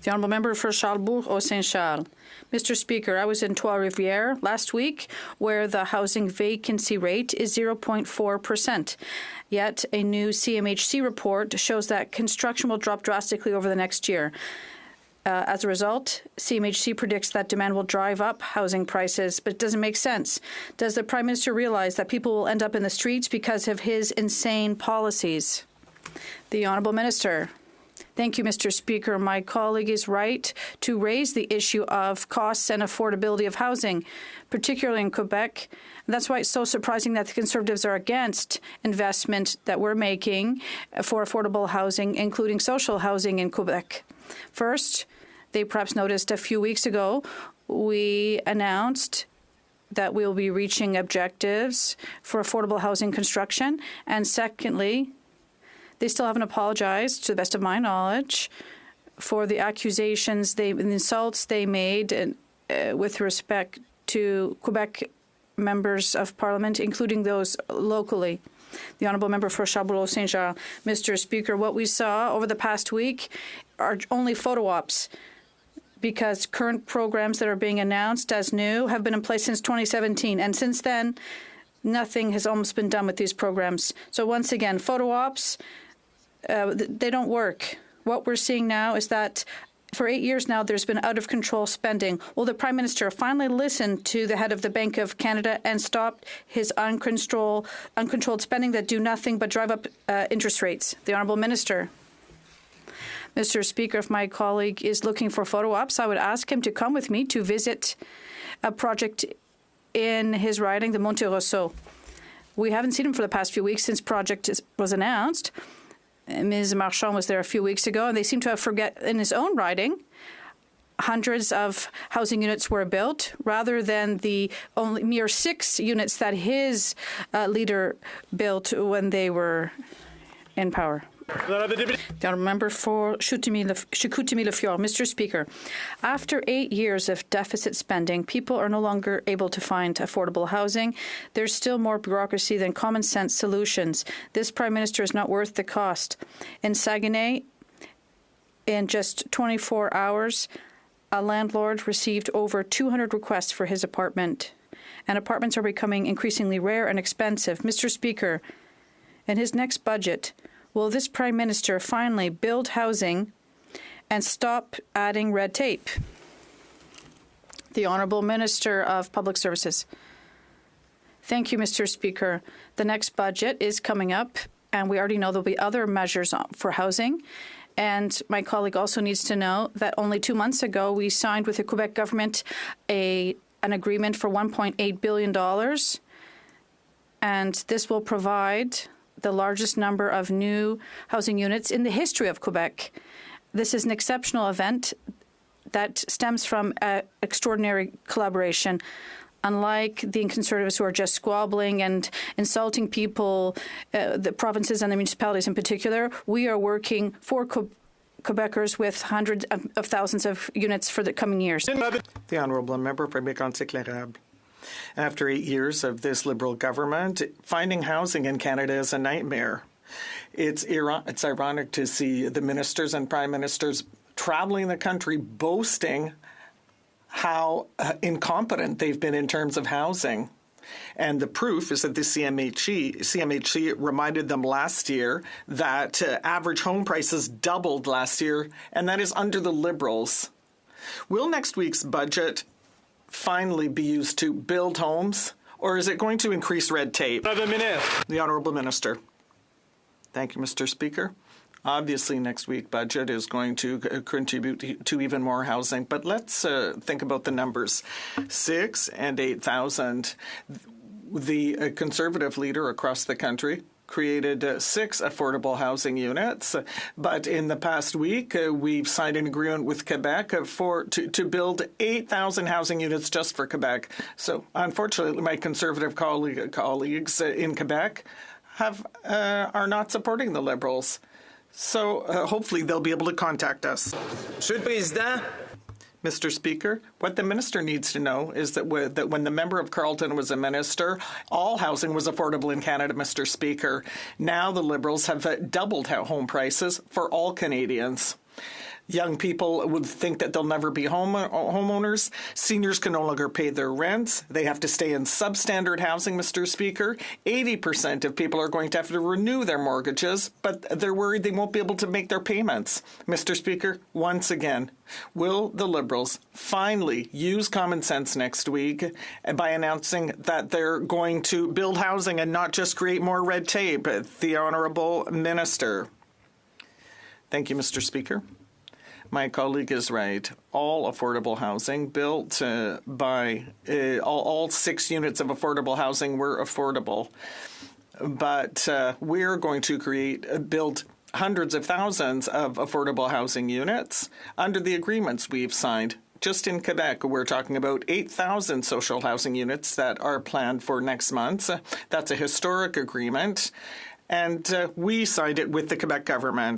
The Honourable Member for Charlebourg-Saint-Charles. Mr. Speaker, I was in Trois-Rivières last week, where the housing vacancy rate is 0.4%. Yet a new CMHC report shows that construction will drop drastically over the next year. As a result, CMHC predicts that demand will drive up housing prices, but it doesn't make sense. Does the Prime Minister realize that people will end up in the streets because of his insane policies? The Honourable Minister. Thank you, Mr. Speaker. My colleague is right to raise the issue of costs and affordability of housing, particularly in Quebec. And that's why it's so surprising that the Conservatives are against investment that we're making for affordable housing, including social housing in Quebec. First, they perhaps noticed a few weeks ago, we announced that we'll be reaching objectives for affordable housing construction. And secondly, they still haven't apologized, to the best of my knowledge, for the accusations, the insults they made with respect to Quebec members of Parliament, including those locally. The Honourable Member for Charlebourg-Saint-Jean. Mr. Speaker, what we saw over the past week are only photo ops, because current programs that are being announced as new have been in place since 2017. And since then, nothing has almost been done with these programs. So once again, photo ops, they don't work. What we're seeing now is that for 8 years now, there's been out-of-control spending. Will the Prime Minister finally listen to the head of the Bank of Canada and stop his uncontrolled spending that do nothing but drive up interest rates? The Honourable Minister. Mr. Speaker, if my colleague is looking for photo ops, I would ask him to come with me to visit a project in his riding, the Monte Rosso. We haven't seen him for the past few weeks since project was announced. Ms. Marchand was there a few weeks ago, and they seem to have forget in his own riding. Hundreds of housing units were built, rather than the only mere 6 units that his leader built when they were in power. The Honourable Member for Chicoutimi-Le-Fjord. Mr. Speaker, after 8 years of deficit spending, people are no longer able to find affordable housing. There's still more bureaucracy than common sense solutions. This Prime Minister is not worth the cost. In Saguenay, in just 24 hours, a landlord received over 200 requests for his apartment, and apartments are becoming increasingly rare and expensive. Mr. Speaker, in his next budget, will this Prime Minister finally build housing and stop adding red tape? The Honourable Minister of Public Services. Thank you, Mr. Speaker. The next budget is coming up, and we already know there'll be other measures for housing. And my colleague also needs to know that only 2 months ago, we signed with the Quebec government an agreement for $1.8 billion. And this will provide the largest number of new housing units in the history of Quebec. This is an exceptional event that stems from extraordinary collaboration. Unlike the Conservatives who are just squabbling and insulting people, the provinces and the municipalities in particular, we are working for Quebecers with hundreds of thousands of units for the coming years. The Honourable Member for Mégantic-L'Érable. After 8 years of this Liberal government, finding housing in Canada is a nightmare. It's ironic to see the ministers and prime ministers traveling the country boasting how incompetent they've been in terms of housing. And the proof is that the CMHC reminded them last year that average home prices doubled last year, and that is under the Liberals. Will next week's budget finally be used to build homes, or is it going to increase red tape? The Honourable Minister. Thank you, Mr. Speaker. Obviously, next week's budget is going to contribute to even more housing, but let's think about the numbers. 6,000 and 8,000. The Conservative leader across the country created 6 affordable housing units, but in the past week, we've signed an agreement with Quebec to build 8,000 housing units just for Quebec. So, unfortunately, my Conservative colleagues in Quebec are not supporting the Liberals. So, hopefully, they'll be able to contact us. Monsieur le Président, Mr. Speaker, what the minister needs to know is that when the member of Carleton was a minister, all housing was affordable in Canada, Mr. Speaker. Now the Liberals have doubled home prices for all Canadians. Young people would think that they'll never be homeowners. Seniors can no longer pay their rents. They have to stay in substandard housing, Mr. Speaker. 80% of people are going to have to renew their mortgages, but they're worried they won't be able to make their payments. Mr. Speaker, once again, will the Liberals finally use common sense next week by announcing that they're going to build housing and not just create more red tape? The Honourable Minister. Thank you, Mr. Speaker. My colleague is right. All affordable housing built by all 6 units of affordable housing were affordable. But we're going to build hundreds of thousands of affordable housing units under the agreements we've signed. Just in Quebec, we're talking about 8,000 social housing units that are planned for next month. That's a historic agreement. And we signed it with the Quebec government.